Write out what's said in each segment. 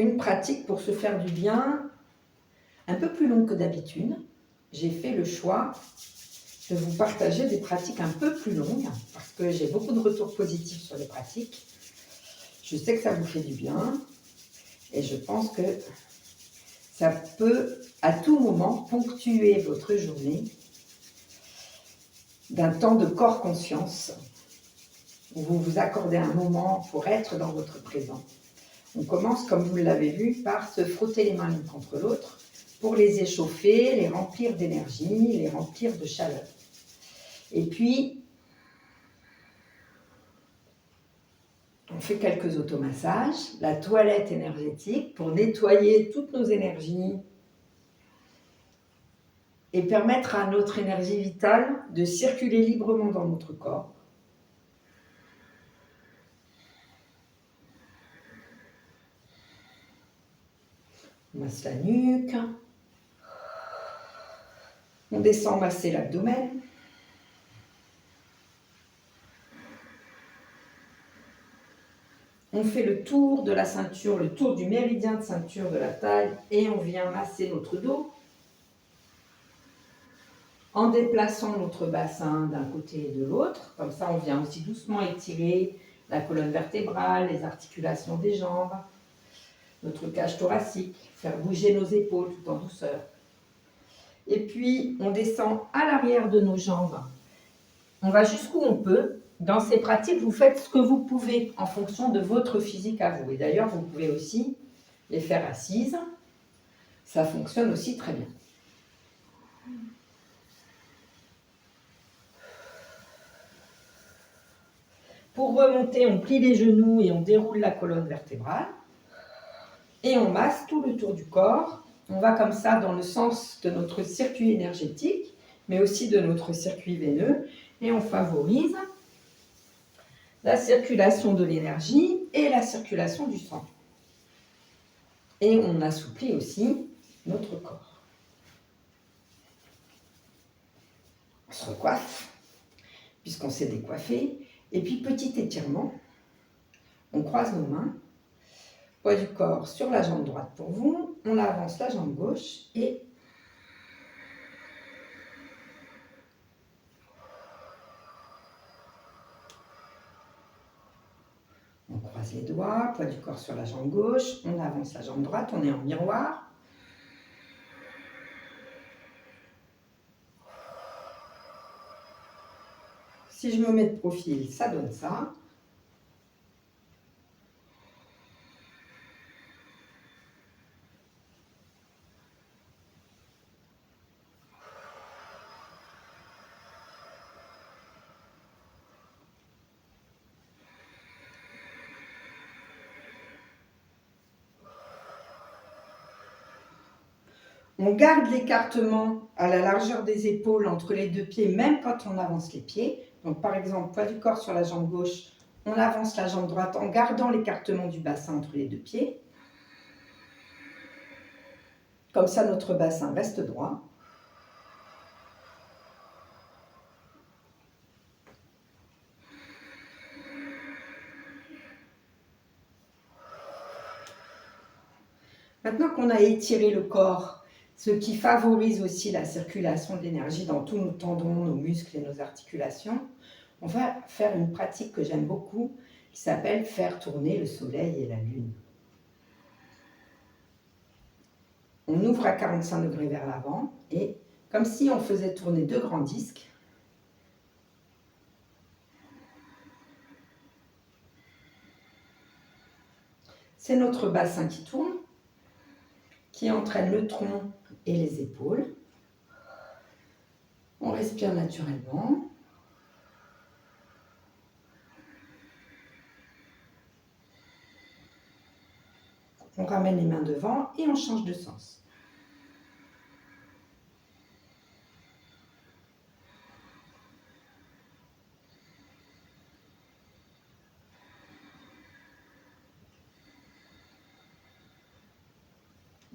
une pratique pour se faire du bien un peu plus longue que d'habitude. J'ai fait le choix de vous partager des pratiques un peu plus longues parce que j'ai beaucoup de retours positifs sur les pratiques. Je sais que ça vous fait du bien et je pense que ça peut à tout moment ponctuer votre journée d'un temps de corps-conscience où vous vous accordez un moment pour être dans votre présent. On commence, comme vous l'avez vu, par se frotter les mains l'une contre l'autre pour les échauffer, les remplir d'énergie, les remplir de chaleur. Et puis, on fait quelques automassages, la toilette énergétique pour nettoyer toutes nos énergies et permettre à notre énergie vitale de circuler librement dans notre corps. On masse la nuque, on descend masser l'abdomen. On fait le tour de la ceinture, le tour du méridien de ceinture de la taille et on vient masser notre dos en déplaçant notre bassin d'un côté et de l'autre. Comme ça, on vient aussi doucement étirer la colonne vertébrale, les articulations des jambes, notre cage thoracique, faire bouger nos épaules tout en douceur. Et puis, on descend à l'arrière de nos jambes. On va jusqu'où on peut. Dans ces pratiques, vous faites ce que vous pouvez en fonction de votre physique à vous. Et d'ailleurs, vous pouvez aussi les faire assises. Ça fonctionne aussi très bien. Pour remonter, on plie les genoux et on déroule la colonne vertébrale. Et on masse tout le tour du corps. On va comme ça dans le sens de notre circuit énergétique, mais aussi de notre circuit veineux. Et on favorise la circulation de l'énergie et la circulation du sang. Et on assouplit aussi notre corps. On se recoiffe, puisqu'on s'est décoiffé. Et puis, petit étirement, on croise nos mains, poids du corps sur la jambe droite pour vous, on avance la jambe gauche et on croise les doigts, poids du corps sur la jambe gauche, on avance la jambe droite, on est en miroir. Si je me mets de profil, ça donne ça. On garde l'écartement à la largeur des épaules entre les deux pieds, même quand on avance les pieds. Donc par exemple, poids du corps sur la jambe gauche, on avance la jambe droite en gardant l'écartement du bassin entre les deux pieds. Comme ça, notre bassin reste droit. Maintenant qu'on a étiré le corps, ce qui favorise aussi la circulation de l'énergie dans tous nos tendons, nos muscles et nos articulations, on va faire une pratique que j'aime beaucoup qui s'appelle faire tourner le soleil et la lune. On ouvre à 45 degrés vers l'avant et comme si on faisait tourner deux grands disques. C'est notre bassin qui tourne, qui entraîne le tronc et les épaules. On respire naturellement. On ramène les mains devant et on change de sens.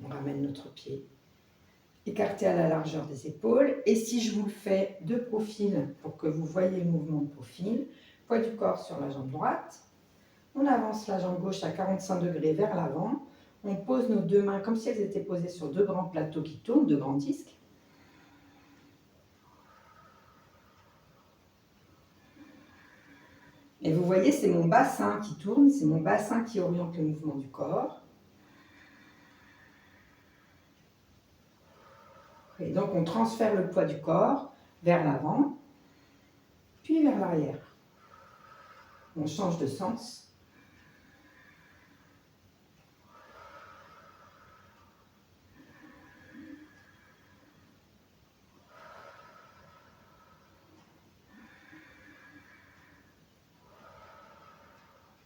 On ramène notre pied écarté à la largeur des épaules. Et si je vous le fais de profil pour que vous voyez le mouvement de profil, poids du corps sur la jambe droite, on avance la jambe gauche à 45 degrés vers l'avant, On pose nos deux mains comme si elles étaient posées sur deux grands plateaux qui tournent, deux grands disques. Et vous voyez, c'est mon bassin qui tourne, c'est mon bassin qui oriente le mouvement du corps. Et donc, on transfère le poids du corps vers l'avant, puis vers l'arrière. On change de sens.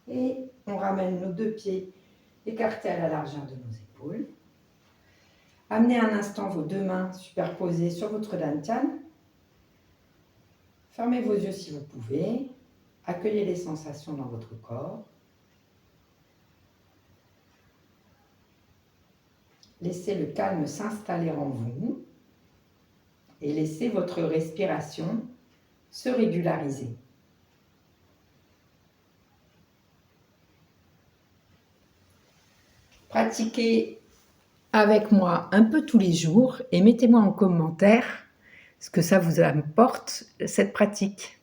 Et on ramène nos deux pieds écartés à la largeur de nos épaules. Amenez un instant vos deux mains superposées sur votre dantian. Fermez vos yeux si vous pouvez. Accueillez les sensations dans votre corps. Laissez le calme s'installer en vous et laissez votre respiration se régulariser. Pratiquez avec moi un peu tous les jours et mettez-moi en commentaire ce que ça vous apporte, cette pratique.